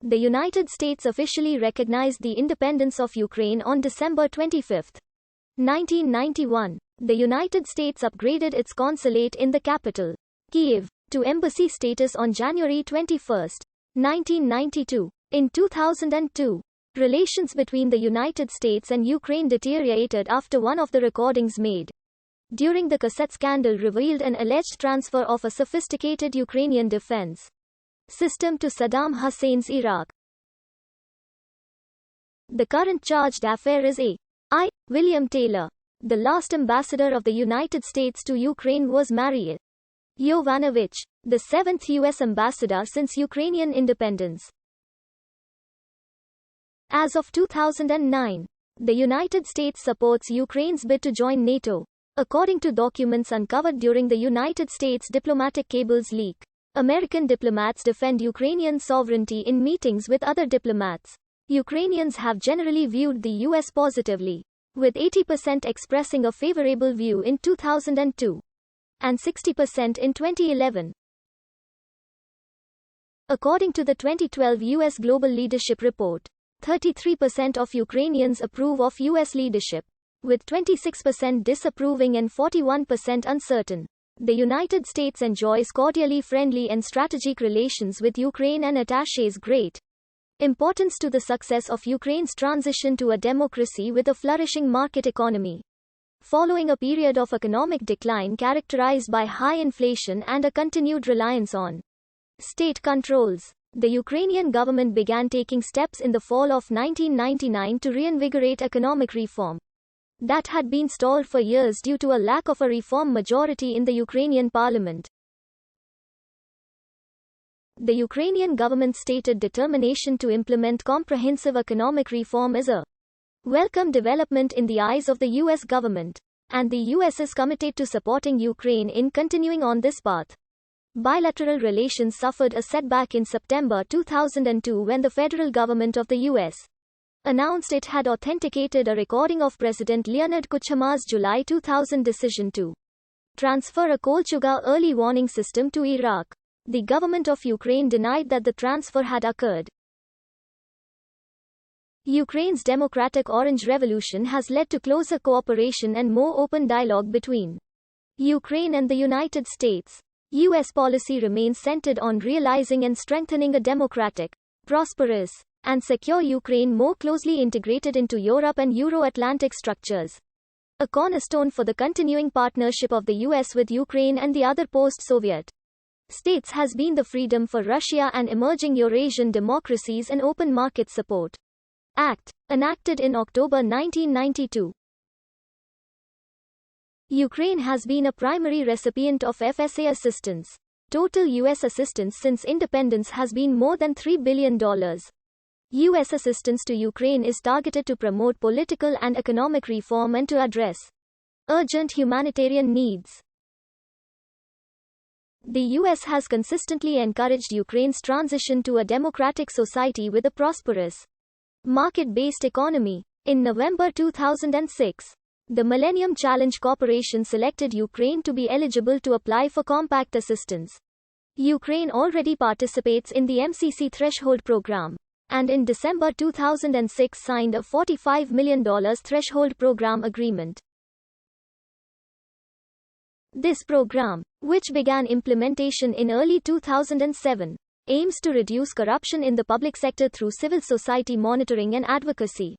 The United States officially recognized the independence of Ukraine on December 25, 1991. The United States upgraded its consulate in the capital, Kyiv, to embassy status on January 21, 1992. In 2002, relations between the United States and Ukraine deteriorated after one of the recordings made during the cassette scandal revealed an alleged transfer of a sophisticated Ukrainian defense system to Saddam Hussein's Iraq. The current charge d'affaires is A.I. William Taylor. The last ambassador of the United States to Ukraine was Mariel Yovanovitch, the seventh U.S. ambassador since Ukrainian independence. As of 2009, the United States supports Ukraine's bid to join NATO, according to documents uncovered during the United States diplomatic cables leak. American diplomats defend Ukrainian sovereignty in meetings with other diplomats. Ukrainians have generally viewed the U.S. positively, with 80% expressing a favorable view in 2002 and 60% in 2011. According to the 2012 U.S. Global Leadership Report, 33% of Ukrainians approve of U.S. leadership, with 26% disapproving and 41% uncertain. The United States enjoys cordially friendly and strategic relations with Ukraine and attaches great importance to the success of Ukraine's transition to a democracy with a flourishing market economy. Following a period of economic decline characterized by high inflation and a continued reliance on state controls, the Ukrainian government began taking steps in the fall of 1999 to reinvigorate economic reform that had been stalled for years due to a lack of a reform majority in the Ukrainian parliament. The Ukrainian government's stated determination to implement comprehensive economic reform is a welcome development in the eyes of the U.S. government, and the U.S. is committed to supporting Ukraine in continuing on this path. Bilateral relations suffered a setback in September 2002 when the federal government of the U.S. announced it had authenticated a recording of President Leonid Kuchma's July 2000 decision to transfer a Kolchuga early warning system to Iraq. The government of Ukraine denied that the transfer had occurred. Ukraine's democratic Orange Revolution has led to closer cooperation and more open dialogue between Ukraine and the United States. U.S. policy remains centered on realizing and strengthening a democratic, prosperous, and secure Ukraine more closely integrated into Europe and Euro-Atlantic structures. A cornerstone for the continuing partnership of the U.S. with Ukraine and the other post-Soviet states has been the Freedom for Russia and Emerging Eurasian Democracies and Open Market Support Act, enacted in October 1992. Ukraine has been a primary recipient of FSA assistance. Total U.S. assistance since independence has been more than $3 billion. U.S. assistance to Ukraine is targeted to promote political and economic reform and to address urgent humanitarian needs. The U.S. has consistently encouraged Ukraine's transition to a democratic society with a prosperous, market-based economy. In November 2006, the Millennium Challenge Corporation selected Ukraine to be eligible to apply for compact assistance. Ukraine already participates in the MCC Threshold program, and in December 2006 signed a $45 million Threshold program agreement. This program, which began implementation in early 2007, aims to reduce corruption in the public sector through civil society monitoring and advocacy,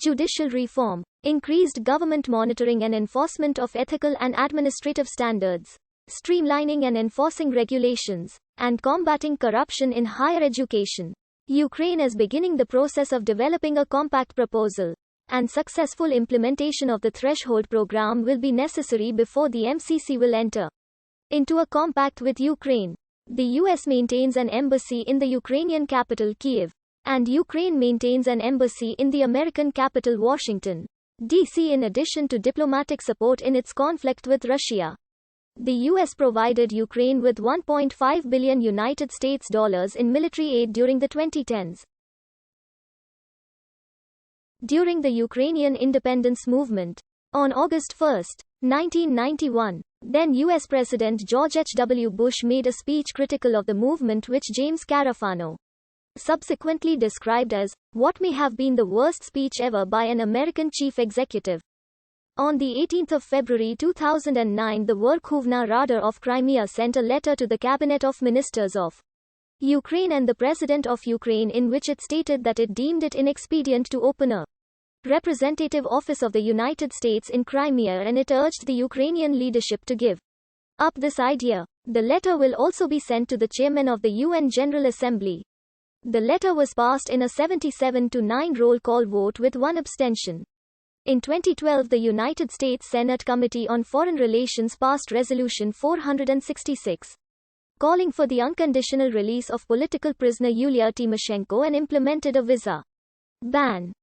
judicial reform, increased government monitoring and enforcement of ethical and administrative standards, streamlining and enforcing regulations, and combating corruption in higher education. Ukraine is beginning the process of developing a compact proposal, and successful implementation of the Threshold program will be necessary before the MCC will enter into a compact with Ukraine. The U.S. maintains an embassy in the Ukrainian capital Kyiv, and Ukraine maintains an embassy in the American capital Washington, D.C. in addition to diplomatic support in its conflict with Russia. The U.S. provided Ukraine with $1.5 billion United States dollars in military aid during the 2010s. During the Ukrainian independence movement, on August 1, 1991, then U.S. President George H.W. Bush made a speech critical of the movement which James Carafano subsequently described as what may have been the worst speech ever by an American chief executive. On the 18th of February 2009, the Verkhovna Rada of Crimea sent a letter to the Cabinet of Ministers of Ukraine and the President of Ukraine in which it stated that it deemed it inexpedient to open a representative office of the United States in Crimea, and it urged the Ukrainian leadership to give up this idea. The letter will also be sent to the chairman of the UN General Assembly. The letter was passed in a 77-9 roll call vote with one abstention. In 2012, the United States Senate Committee on Foreign Relations passed Resolution 466, calling for the unconditional release of political prisoner Yulia Tymoshenko and implemented a visa ban.